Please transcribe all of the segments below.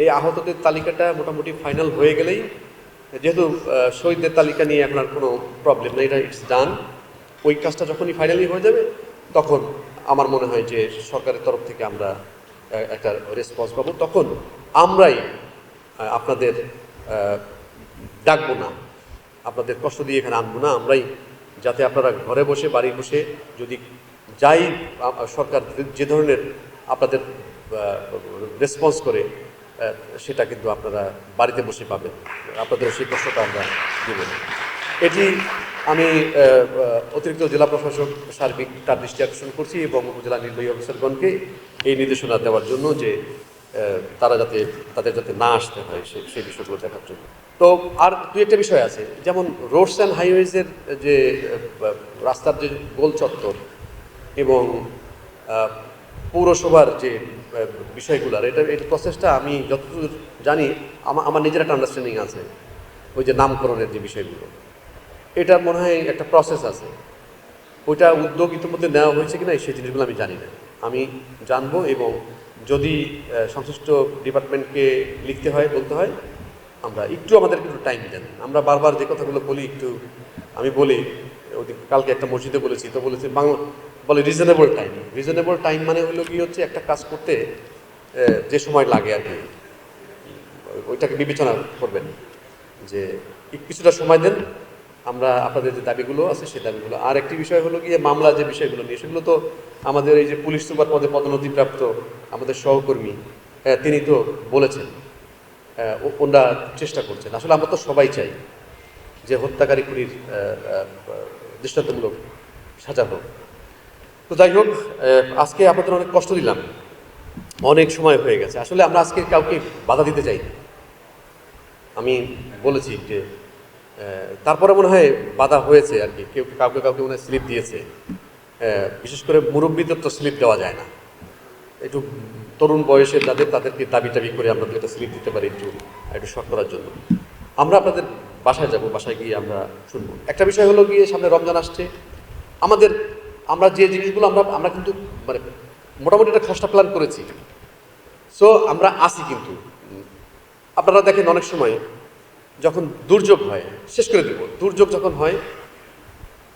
এই আহতদের তালিকাটা মোটামুটি ফাইনাল হয়ে গেলেই, যেহেতু শহীদদের তালিকা নিয়ে এখন আর কোনো প্রবলেম নেই, এটা ইটস ডান। ওই কাজটা যখনই ফাইনালি হয়ে যাবে তখন আমার মনে হয় যে সরকারের তরফ থেকে আমরা একটা রেসপন্স পাবো। তখন আমরাই আপনাদের ডাকবো না, আপনাদের কষ্ট দিয়ে এখানে আনবো না, আমরাই, যাতে আপনারা ঘরে বসে বাড়ি বসে যদি যাই সরকার যে ধরনের আপনাদের রেসপন্স করে সেটা কিন্তু আপনারা বাড়িতে বসে পাবেন, আপনাদের সেই কষ্টটা আমরা দেব না। এটি আমি অতিরিক্ত জেলা প্রশাসক সার্বিক তার দৃষ্টি আকর্ষণ করছি এবং উপজেলা নির্বাহী অফিসারগণকে এই নির্দেশনা দেওয়ার জন্য যে তারা তাদের যাতে না আসতে হয় সেই বিষয়গুলো দেখার জন্য। তো আর দুই একটা বিষয় আছে, যেমন রোডস অ্যান্ড হাইওয়েজের যে রাস্তার যে গোল চত্বর এবং পৌরসভার যে বিষয়গুলোর এই প্রসেসটা আমি যতদূর জানি আমার নিজের একটা আন্ডারস্ট্যান্ডিং আছে, ওই যে নামকরণের যে বিষয়গুলো, এটা মনে হয় একটা প্রসেস আছে, ওইটা উদ্যোগ ইতিমধ্যে নেওয়া হয়েছে কিনা সেই জিনিসগুলো আমি জানি না। আমি জানবো এবং যদি সংশ্লিষ্ট ডিপার্টমেন্টকে লিখতে হয়, বলতে হয়, আমরা আমাদেরকে একটু টাইম দেন। আমরা বারবার যে কথাগুলো বলি, আমি বলি, কালকে একটা মসজিদে বলেছি, তো বলেছি বলে রিজনেবল টাইম মানে হলো কি হচ্ছে একটা কাজ করতে যে সময় লাগে আর কি, ওইটাকে বিবেচনা করবেন যে কিছুটা সময় দেন, আমরা আপনাদের যে দাবিগুলো আছে সেই দাবিগুলো। আর একটি বিষয় হলো গিয়ে মামলা যে বিষয়গুলো নিয়ে, সেগুলো তো আমাদের এই যে পুলিশ সুপার পদে পদোন্নতিপ্রাপ্ত আমাদের সহকর্মী তিনি তো বলেছেন ওনারা চেষ্টা করছেন। আসলে আমরা তো সবাই চাই যে হত্যাকারী খুনির দৃষ্টান্তমূলক সাজা হোক। তো যাই হোক, আজকে আপনাদের অনেক কষ্ট দিলাম, অনেক সময় হয়ে গেছে। আসলে আমরা আজকে কাউকে বাধা দিতে চাই, আমি বলেছি যে তারপরে মনে হয় বাধা হয়েছে আর কি, কেউ কাউকে মনে হয় স্লিপ দিয়েছে, বিশেষ করে মুরব্বীদের তো স্লিপ দেওয়া যায় না, একটু তরুণ বয়সের তাদেরকে দাবি করে আমরা একটা স্লিপ দিতে পারি একটু শর্ট করার জন্য। আমরা আপনাদের বাসায় যাব, বাসায় গিয়ে আমরা শুনবো। একটা বিষয় হলো গিয়ে সামনে রমজান আসছে, আমরা যে জিনিসগুলো আমরা কিন্তু মানে মোটামুটি একটা খসড়া প্ল্যান করেছি। সো আমরা আসি, কিন্তু আপনারা দেখেন অনেক সময় যখন দুর্যোগ হয়, শেষ করে দেব, দুর্যোগ যখন হয়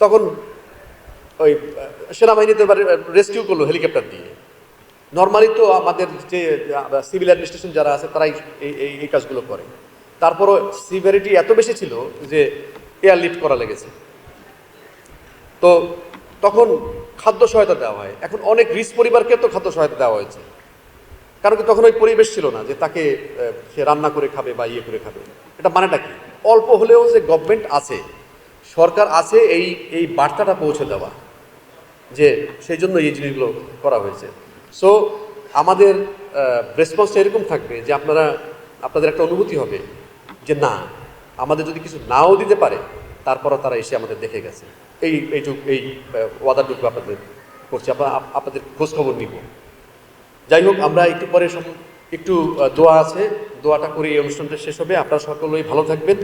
তখন ওই সেনাবাহিনীতে রেস্কিউ করলো হেলিকপ্টার দিয়ে। নর্মালি তো আমাদের যে সিভিল অ্যাডমিনিস্ট্রেশন যারা আছে তারাই এই কাজগুলো করে। তারপরও সিভিয়ারিটি এত বেশি ছিল যে এয়ার লিফট করা লেগেছে, তো তখন খাদ্য সহায়তা দেওয়া হয়। এখন অনেক রিস্ক পরিবারকে তো খাদ্য সহায়তা দেওয়া হয়েছে, কারণ কি তখন ওই পরিবেশ ছিল না যে তাকে সে রান্না করে খাবে বা ইয়ে করে খাবে। এটা মানেটা কি, অল্প হলেও যে গভর্নমেন্ট আছে, সরকার আছে, এই বার্তাটা পৌঁছে দেওয়া, যে সেই জন্য এই জিনিসগুলো করা হয়েছে। সো আমাদের রেসপন্সটা এরকম থাকবে যে আপনাদের একটা অনুভূতি হবে যে না, আমাদের যদি কিছু নাও দিতে পারে তারপরও তারা এসে আমাদের দেখে গেছে। এই ওয়াদাটুকু আপনাদের করছি, আপনাদের খোঁজখবর নিব। যাই হোক, আমরা একটু পরে একটু দোয়া আছে, দোয়াটা করে এই অনুষ্ঠানটা শেষ হবে। আপনারা সকলেই ভালো থাকবেন।